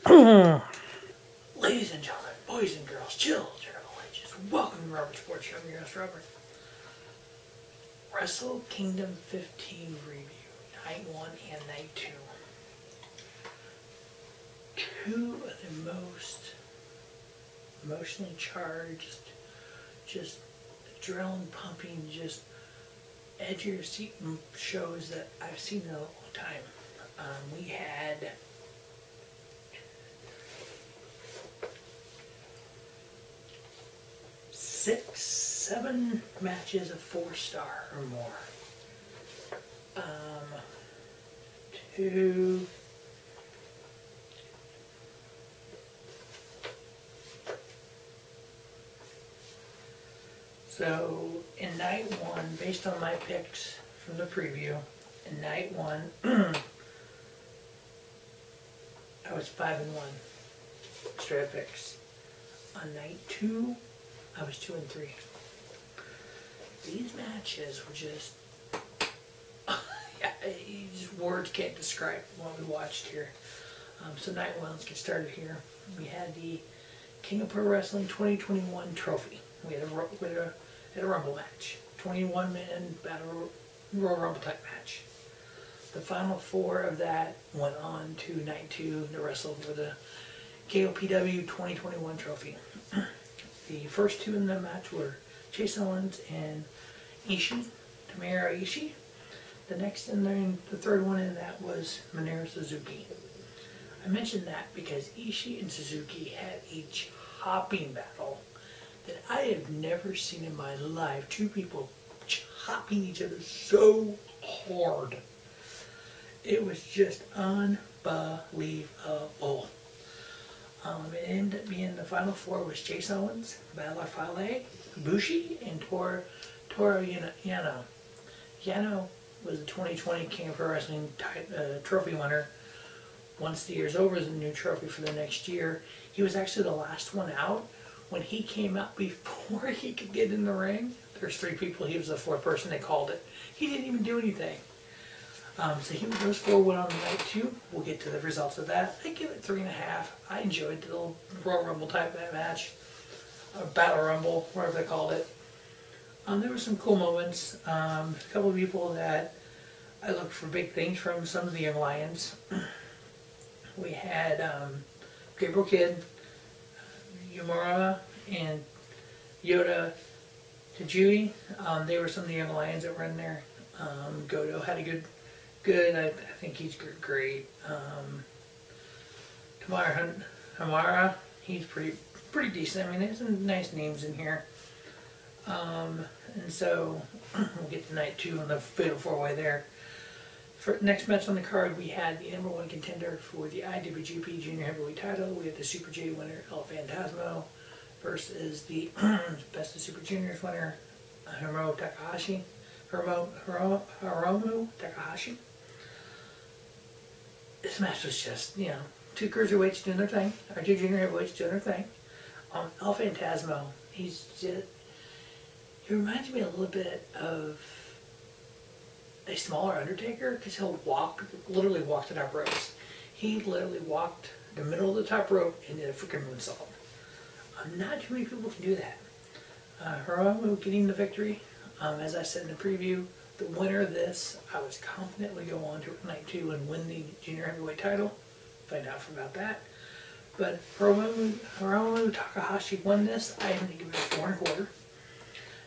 Ladies and gentlemen, boys and girls, children of ages, welcome to Robert Sports. I'm your host, Robert. Wrestle Kingdom 15 review, Night 1 and Night 2. Two of the most emotionally charged, just adrenaline pumping, just edge of your seat shows that I've seen in a long time. We had seven matches of 4-star or more. So in Night 1, based on my picks from the preview, in Night 1, I was 5-1, straight up picks. On Night 2, I was 2-3. These matches were just, words can't describe what we watched here. So Night 1, let's get started here. We had the King of Pro Wrestling 2021 trophy. We had a Rumble match, 21-man Battle Royal Rumble type match. The final 4 of that went on to Night 2 to wrestle for the KOPW 2021 trophy. The first 2 in the match were Chase Owens and Tomohiro Ishii. The next and the third one in that was Minoru Suzuki. I mentioned that because Ishii and Suzuki had a chopping battle that I have never seen in my life. 2 people chopping each other so hard. It was just unbelievable. It ended up being the final 4 was Chase Owens, Battle of Fale, Ibushi, and Toru Yano. Yano was the 2020 King of Pro Wrestling trophy winner. Once the year's over, there's a new trophy for the next year. He was actually the last one out. When he came out, before he could get in the ring, there's 3 people, he was the 4th person, they called it. He didn't even do anything. So those 4 went on to Night 2. We'll get to the results of that. I give it 3.5. I enjoyed the little Royal Rumble type match. Battle Rumble, whatever they called it. There were some cool moments. A couple of people that I looked for big things from, some of the Young Lions. We had Gabriel Kidd, Yumura, and Yoda Tajui. They were some of the Young Lions that were in there. Goto had a good. I think he's great. Hamara, he's pretty decent. I mean, there's some nice names in here. And so we'll get to Night 2 on the Fatal 4-Way there. For next match on the card, we had the #1 contender for the IWGP Junior Heavyweight title. We had the Super J winner, El Phantasmo, versus the Best of Super Juniors winner, Hiromu Takahashi. This match was just, 2 cruiserweights doing their thing, or 2 junior heavyweights doing their thing. El Phantasmo, he reminds me a little bit of a smaller Undertaker, because he'll literally walk the top ropes. He literally walked the middle of the top rope and did a freaking moonsault. Not too many people can do that. Hiromu getting the victory. As I said in the preview, the winner of this, I was confident would go on to Night 2 and win the junior heavyweight title. Find out about that. But Hiromu Takahashi won this. I am going to give it a 4.25.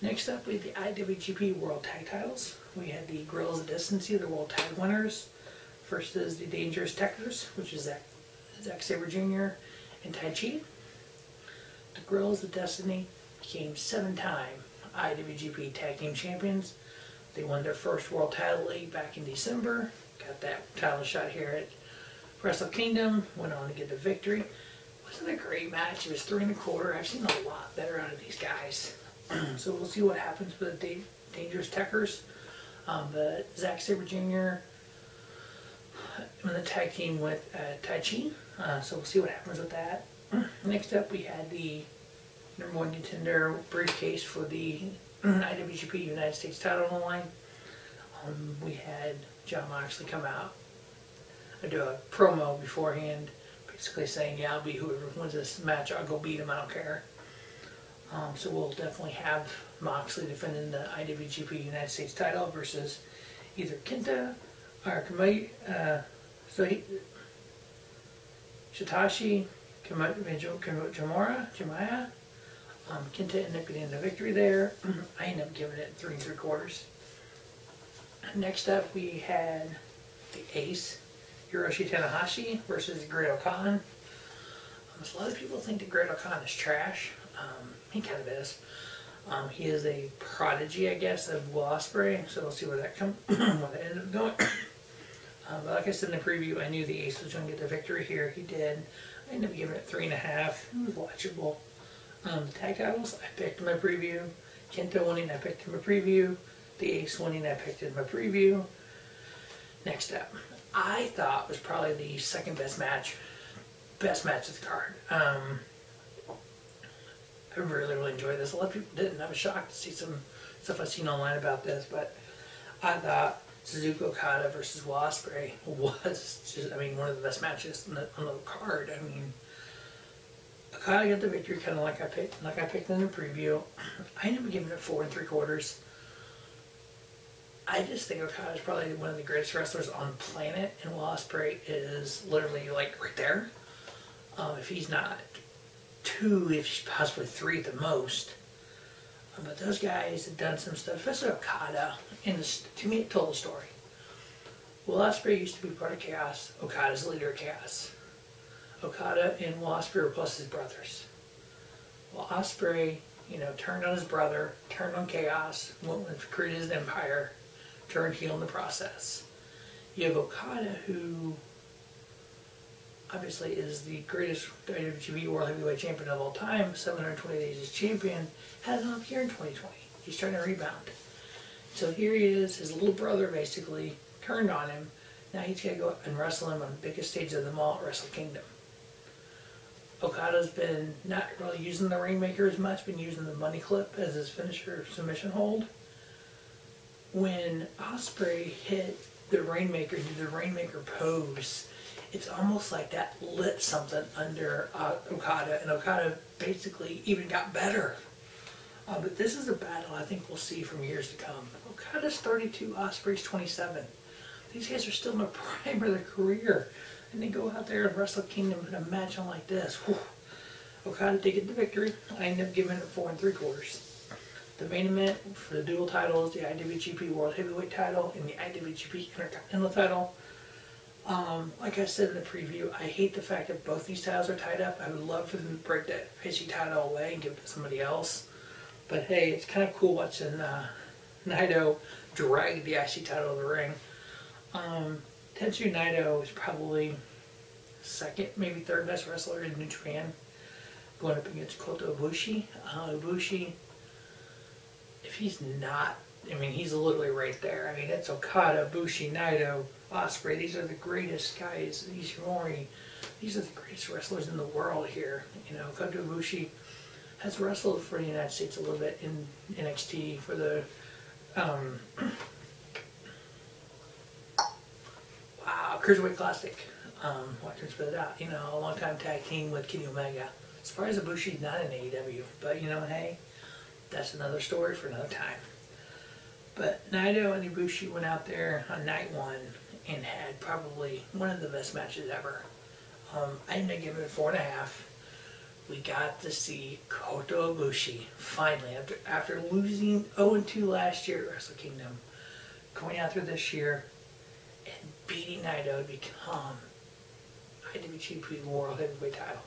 Next up, we had the IWGP World Tag Titles. We had the Guerrillas of Destiny, the World Tag winners, versus the Dangerous Tekkers, which is Zack Sabre Jr. and Tai Chi. The Guerrillas of Destiny became 7-time IWGP Tag Team Champions. They won their first world title late back in December. Got that title shot here at Wrestle Kingdom. Went on to get the victory. Wasn't a great match. It was 3.25. I've seen a lot better out of these guys. So we'll see what happens with the Dangerous Tekkers. But Zack Sabre Jr. in the tag team with Tai Chi. So we'll see what happens with that. Next up, we had the #1 contender briefcase for the IWGP United States title on the line. We had Jon Moxley come out and do a promo beforehand, basically saying, yeah, I'll be whoever wins this match, I'll go beat him, I don't care. So we'll definitely have Moxley defending the IWGP United States title versus either Kenta or Satoshi, Kenta ended up getting the victory there. I ended up giving it 3 3/4. Next up, we had the Ace, Hiroshi Tanahashi versus Great O'Khan. A lot of people think that Great O'Khan is trash. He kind of is. He is a prodigy, I guess, of Will Ospreay, so we'll see where that where that ended up going. But like I said in the preview, I knew the Ace was going to get the victory here. He did. I ended up giving it 3.5. It was watchable. The tag titles, I picked in my preview. Kenta winning, I picked in my preview. The Ace winning, I picked in my preview. Next up, I thought was probably the second best match of the card. I really enjoyed this. A lot of people didn't. I was shocked to see some stuff I've seen online about this, but I thought Suzuki Okada versus Will Ospreay was just, I mean, one of the best matches on the card. I mean, Okada got the victory, kind of like I picked in the preview. I ended up giving it 4 3/4. I just think Okada is probably one of the greatest wrestlers on the planet, and Will Ospreay is literally like right there. If he's not 2, if possibly 3 at the most. But those guys have done some stuff, especially Okada. To me, it told the story. Will Ospreay used to be part of Chaos. Okada's the leader of Chaos. Okada and Will Ospreay were plus his brothers. Will Ospreay, turned on his brother, turned on Chaos, created his empire, turned heel in the process. You have Okada, who obviously is the greatest IWGP World Heavyweight Champion of all time, 720 days as champion, has an off year in 2020. He's trying to rebound. So here he is, his little brother basically turned on him. Now he's got to go and wrestle him on the biggest stage of them all at Wrestle Kingdom. Okada's been not really using the Rainmaker as much, been using the money clip as his finisher submission hold. When Ospreay hit the Rainmaker, did the Rainmaker pose, it's almost like that lit something under Okada, and Okada basically even got better. But this is a battle I think we'll see from years to come. Okada's 32, Ospreay's 27. These guys are still in the prime of their career, and they go out there and Wrestle Kingdom in a match on like this. Whew. Okada did get the victory. I ended up giving it 4 3/4. The main event for the dual titles, the IWGP World Heavyweight title and the IWGP Intercontinental title. Like I said in the preview, I hate the fact that both these titles are tied up. I would love for them to break that IC title away and give it to somebody else. But hey, it's kind of cool watching Naito drag the IC title to the ring. Tetsuya Naito is probably second, maybe third best wrestler in New Japan, going up against Kota Ibushi. Ibushi, if he's not, I mean, he's literally right there. I mean, it's Okada, Ibushi, Naito, Ospreay. These are the greatest guys. These are the greatest wrestlers in the world here. Kota Ibushi has wrestled for the United States a little bit in NXT for the Cruiserweight Classic. Watch him spit it out. A long time tag team with Kenny Omega. Surprised Ibushi's not in AEW, but hey, that's another story for another time. But Naito and Ibushi went out there on night 1 and had probably one of the best matches ever. I ended up giving it 4.5. We got to see Kota Ibushi finally, after losing 0-2 last year at Wrestle Kingdom, going out there this year and beating Naito to become IWGP World Heavyweight title.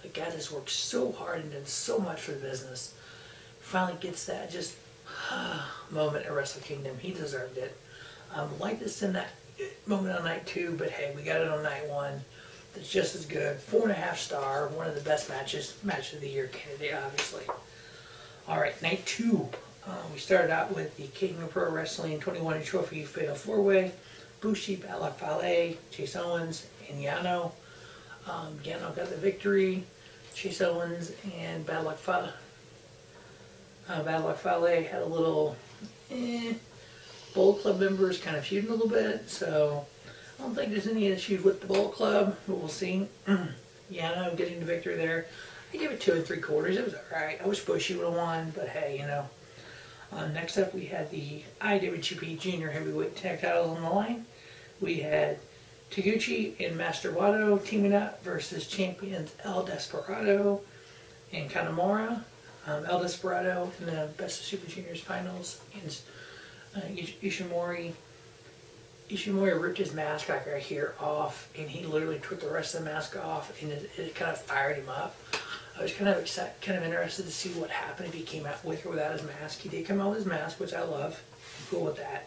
A guy that's worked so hard and done so much for the business finally gets that just moment at Wrestle Kingdom. He deserved it. Like this in that moment on night 2, but hey, we got it on night 1. It's just as good. 4.5 star, one of the best match of the year candidate, obviously. Alright, night 2. We started out with the King of Pro Wrestling 21 Trophy Fatal 4-Way. Bushi, Bad Luck Fale, Chase Owens, and Yano. Yano got the victory. Chase Owens and Bad Luck Fale had a little Bullet Club members kind of feuding a little bit, so I don't think there's any issues with the Bullet Club, but we'll see. Yano getting the victory there. I give it 2 3/4. It was alright. I wish Bushi would have won, but hey, you know. Next up, we had the IWGP Junior Heavyweight Tag Titles on the line. We had Taguchi and Master Wato teaming up versus champions El Desperado and Kanemaru. El Desperado in the Best of Super Juniors finals against Ishimori. Ishimori ripped his mask like right here off, and he literally took the rest of the mask off, and it kind of fired him up. I was kind of interested to see what happened if he came out with or without his mask. He did come out with his mask, which I love. I'm cool with that.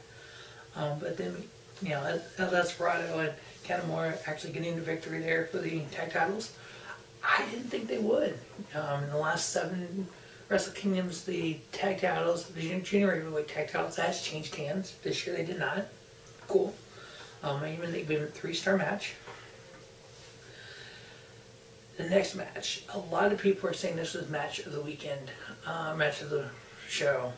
But then, you know, El Desperado and Kanemaru actually getting the victory there for the tag titles. I didn't think they would. In the last 7 Wrestle Kingdoms, the tag titles, the Junior Heavyweight tag titles, has changed hands. This year they did not. Cool. I even think they gave it a 3-star match. The next match, a lot of people are saying this was match of the weekend, match of the show.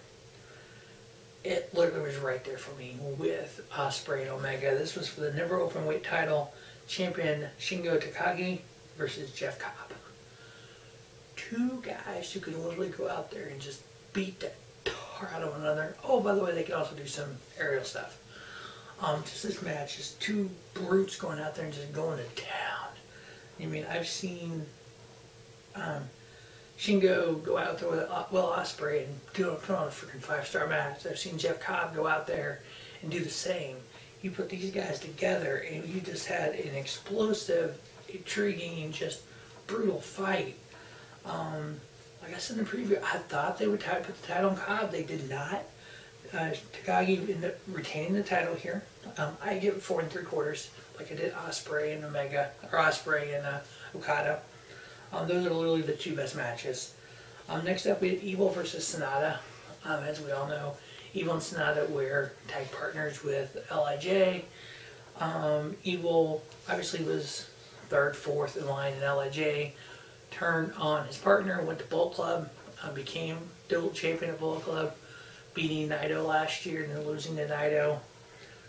It literally was right there for me with Ospreay and Omega. This was for the never open weight title, champion Shingo Takagi versus Jeff Cobb. 2 guys who could literally go out there and just beat the tar out of one another. Oh, by the way, they could also do some aerial stuff. Just this match, just 2 brutes going out there and just going to town. I mean, I've seen Shingo go out there with Ospreay and put on a freaking 5-star match. I've seen Jeff Cobb go out there and do the same. You put these guys together and you just had an explosive, intriguing, just brutal fight. Like I said in the preview, I thought they would put the title on Cobb. They did not. Takagi ended up retaining the title here. I give it 4 3/4, like I did Ospreay and Omega, or Ospreay and Okada. Those are literally the 2 best matches. Next up, we had Evil versus Sonata. As we all know, Evil and Sonata were tag partners with LIJ. Evil obviously was 3rd, 4th in line in LIJ. Turned on his partner, went to Bullet Club, became dual champion of Bullet Club, beating Naito last year and then losing to Naito.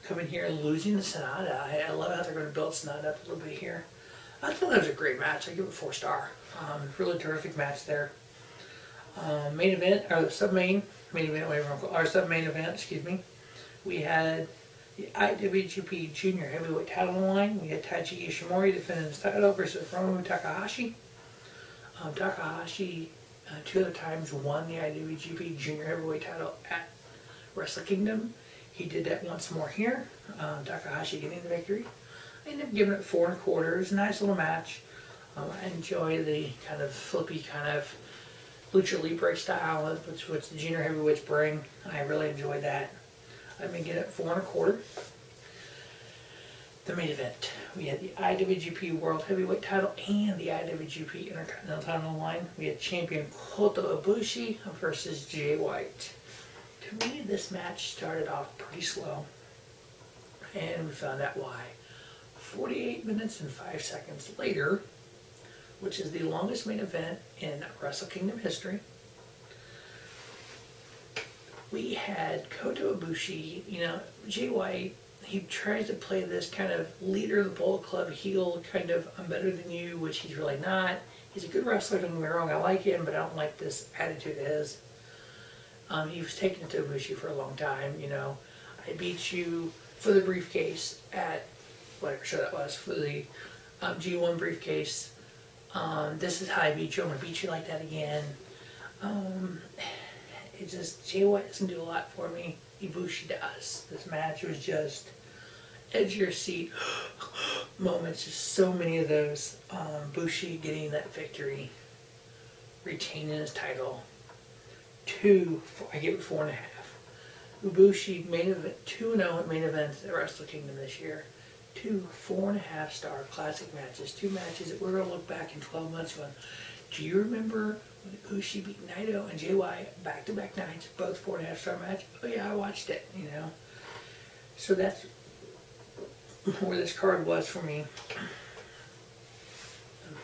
Coming here and losing to Sonata. I love how they're going to build Sonata up a little bit here. I thought that was a great match. I give it 4-star. Really terrific match there. Main event, or the sub-main, main event, or sub-main event, excuse me. We had the IWGP Junior Heavyweight title on the line. We had Taiji Ishimori defending his title versus Hiromu Takahashi. Takahashi 2 other times won the IWGP Junior Heavyweight title at Wrestle Kingdom. He did that once more here. Takahashi getting the victory. I ended up giving it 4 1/4. It was a nice little match. I enjoy the kind of flippy kind of lucha libre style, which the junior heavyweights bring. I really enjoyed that. I'm going to get it 4 1/4. The main event. We had the IWGP World Heavyweight title and the IWGP Intercontinental title on the line. We had champion Kota Ibushi versus Jay White. To me, this match started off pretty slow, and we found out why. 48 minutes and 5 seconds later, which is the longest main event in Wrestle Kingdom history, we had Kota Ibushi. You know, Jay White, he tries to play this kind of leader of the Bullet Club heel, kind of I'm better than you, which he's really not. He's a good wrestler, don't get me wrong, I like him, but I don't like this attitude of his. He was taking it to Ibushi for a long time, you know. I beat you for the briefcase at whatever show that was, for the G1 briefcase. This is how I beat you, I'm going to beat you like that again. It just, Jay White doesn't do a lot for me. Ibushi does. This match was just edge of your seat moments, just so many of those. Bushi getting that victory, retaining his title. I give it 4 1/2. Ibushi main event, 2-0 main events at Wrestle Kingdom this year. 2 4 1/2-star classic matches. 2 matches that we're going to look back in 12 months going, do you remember when Ibushi beat Naito and Jay White back-to-back nights, both 4 1/2-star match? Oh yeah, I watched it, you know. So that's where this card was for me.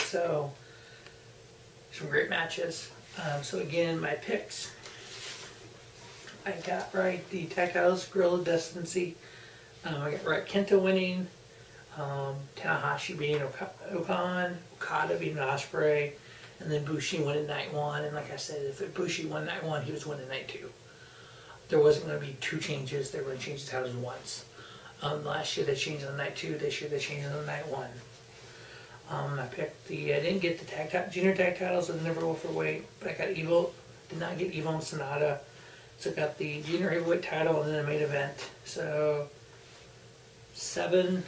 So, some great matches. So again, my picks. I got right the tag titles, Gorilla Destiny. I got right Kenta winning. Tanahashi beating Okada beating Ospreay, and then Bushi winning night 1. And like I said, if Bushi won night 1, he was winning night 2. There wasn't going to be 2 changes. They were going to change the titles once. Last year they changed on night 2. This year they changed on night 1. I didn't get the junior tag titles with the number welterweight, but I got Evil. Did not get Evil and Sonata. So I got the junior heavyweight title and then the main event. So 7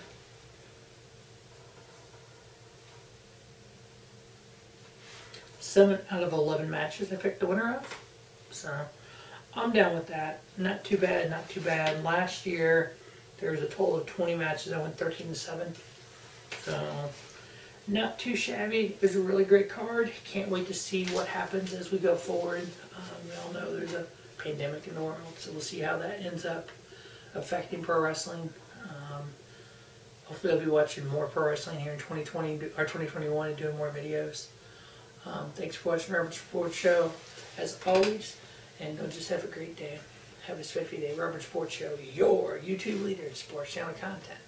out of 11 matches I picked the winner of. So I'm down with that. Not too bad, not too bad. Last year there was a total of 20 matches. I went 13-7. So not too shabby. It was a really great card. Can't wait to see what happens as we go forward. We all know there's a pandemic in the world, so we'll see how that ends up affecting pro wrestling. Hopefully I'll be watching more pro wrestling here in 2020 or 2021 and doing more videos. Thanks for watching Robert Sports Show, as always, and don't just have a great day. Have a spiffy day. Robert Sports Show, your YouTube leader in sports channel content.